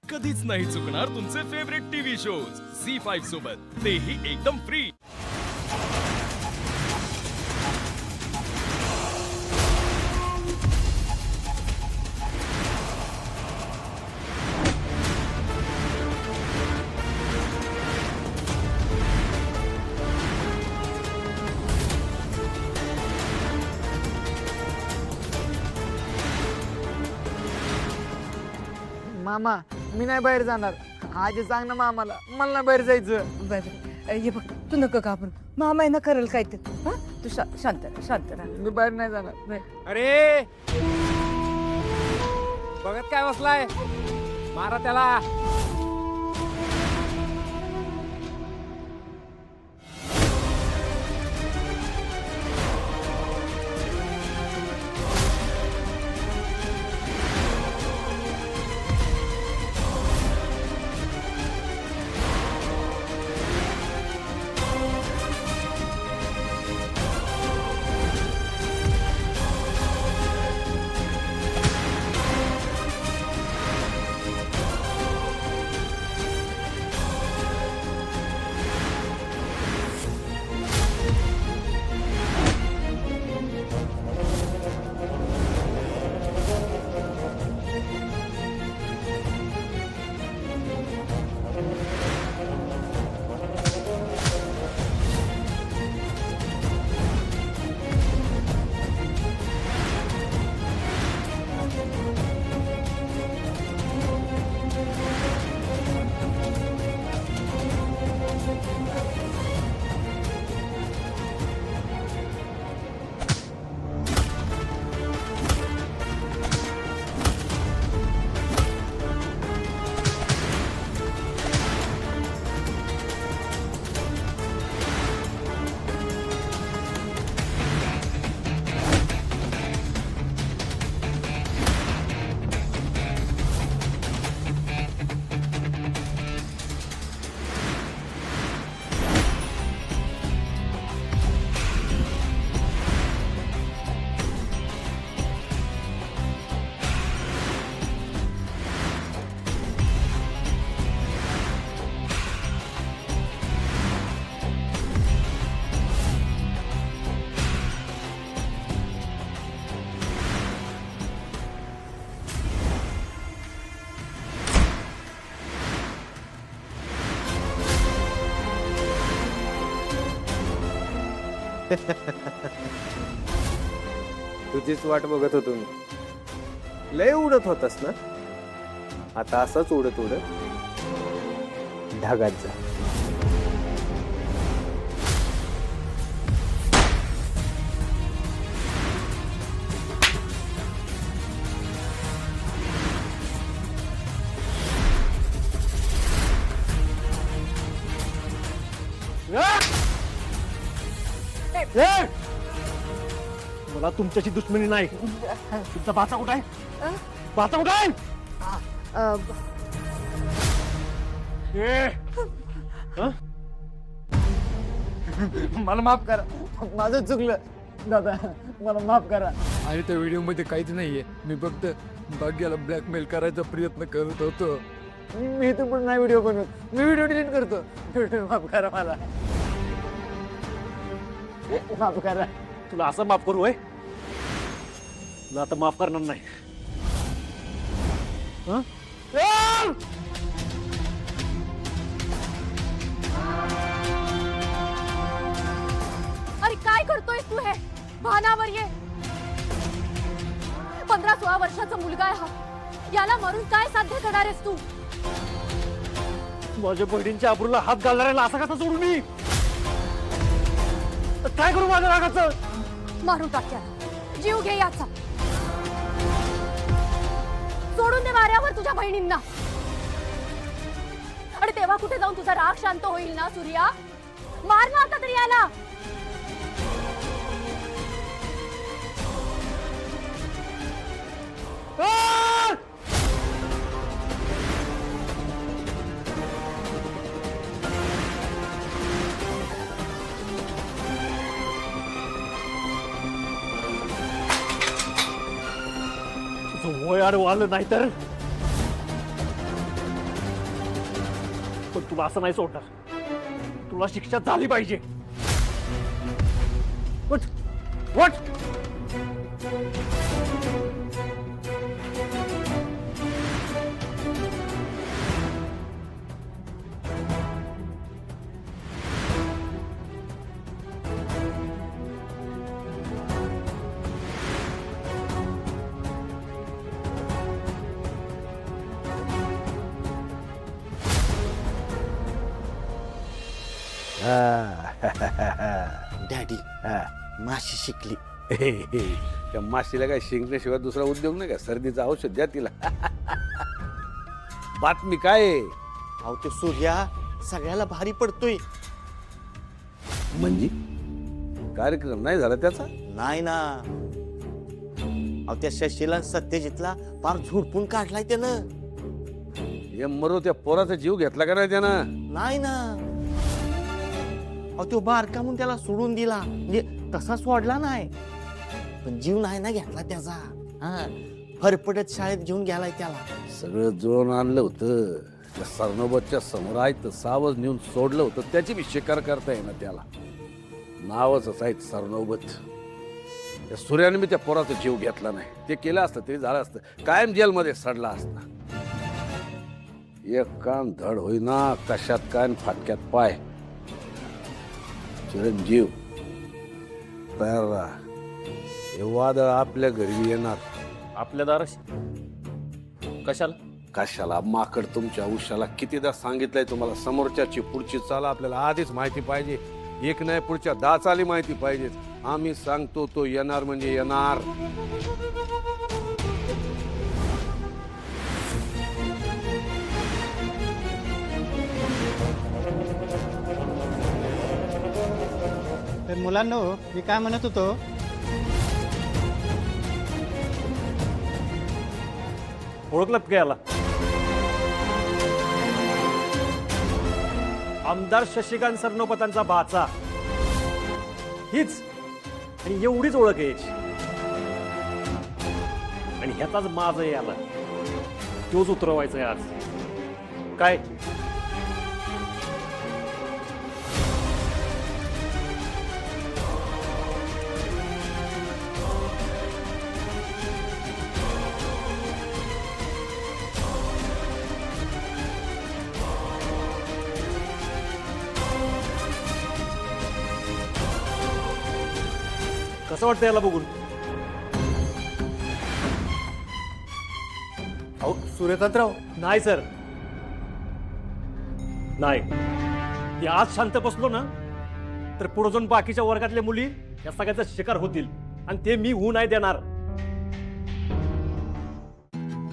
कधीच नाही चुकणार तुमचे फेवरेट टीव्ही शोज झी5 सोबत, तेही एकदम फ्री। मामा मी नाही बाहेर जाणार. आजी सांग ना मामाला, मला नाही बाहेर जायचं. बाय बाय हे बघ, तू नको घाबरू. मामा आहे ना करेल काय ते. हा तू शांत राहा, शांत राहा. मी बाहेर नाही जाणार. नाही. अरे बघत काय बसलाय, मारा त्याला. तुझीच वाट बघत होतो मी. लय उडत होतास ना, आता असंच उडत उडत ढगात जा. मला तुमच्याशी दुश्मनी नाही. तुमचा बाचा कुठं आहे? बाचा कुठं आहे? मला माफ करा, माझं चुकलं दादा, मला माफ करा. आणि त्या व्हिडिओ मध्ये काहीच नाहीये. मी फक्त भाग्याला ब्लॅकमेल करायचा प्रयत्न करत होतो. मी इथून पण नाही व्हिडिओ बनवत. मी व्हिडिओ डिलीट करतो. माफ करा मला, माफ करा. तुला असं माफ करू होय? तुला आता माफ करणार नाही. अरे काय करतोय तू? हे भानावर ये. 15-16 वर्षाचा मुलगा आहे हा. याला मरून काय साध्य करणार आहेस तू? माझ्या बहिणींच्या आबरूला हात घालणाऱ्याला असा कसा सोडू मी? काय करू माझ्या रागाचं? मारून टाक याला. जीव घे याचा. सोडून दे वाऱ्यावर तुझ्या बहिणींना. आणि तेव्हा कुठे जाऊन तुझा राग शांत होईल ना सूर्या? मार ना आता तरी याला. वय आडवं आलं नाही तर पण तुला असं नाही सोडणार. तुला शिक्षा झाली पाहिजे. उठ, उठ. डॅडी माशी शिकली. त्या माशीला काय शिंकण्याशिवाय दुसरा उद्योग नाही का? सर्दीचं औषध द्या तिला. बातमी काय आहे? अहो ते सूर्या सगळ्याला भारी पडतोय. म्हणजे कार्यक्रम नाही झाला त्याचा? नाही ना, अहो त्या शशीला सत्यजितला पार झुडपून काढलाय त्यानं. हे मरो त्या पोराचा जीव घेतला का नाही त्यानं? नाही ना, अहो तो बारका म्हणून त्याला सोडून दिला, म्हणजे तसा सोडला नाही, पण जीव नाही ना घेतला त्याचा. हा, फरफटत शाळेत घेऊन गेलाय त्याला. सगळं जुळून आणलं होतं. त्या सरनोबतच्या समोर आहे तर सावज नेऊन सोडलं होतं. त्याची बी शिकार करता येईना त्याला. नावच आहे सरनोबत. त्या सूर्याने मी त्या पोराचा जीव घेतला नाही. ते केलं असतं तरी झालं असतं. कायम जेलमध्ये सडला असता. एक कान धड होईना, कशात कान फाटक्यात पाय. चिरंजीव तयार राहा. हे वादळ आपल्या घरी येणार. आपल्या दाराशी कशाला? कशाला? माकड तुमच्या उशाला कितीदा सांगितलंय तुम्हाला, समोरच्याची पुढची चाल आपल्याला आधीच माहिती पाहिजे. एक नाही पुढच्या 10 चाली माहिती पाहिजेत. आम्ही सांगतो तो येणार म्हणजे येणार. तर मुलांनो, मी काय म्हणत होतो, ओळखलं का याला? आमदार शशिकांत सरनोबतांचा भाचा. हीच आणि एवढीच ओळख आहे याची. आणि ह्याचाच माज आहे याला. तोच उतरवायचा आहे आज. काय कसं वाटतं याला बघून? अहो सूर्यकांतराव, नाही सर, नाही. ती आज शांत बसलो ना, तर पुढे जाऊन बाकीच्या वर्गातल्या मुली या सगळ्याचा शिकार होतील. आणि ते मी होऊ नाही देणार.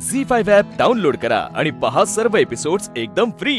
झी 5 ॲप डाउनलोड करा आणि पहा सर्व एपिसोड्स एकदम फ्री.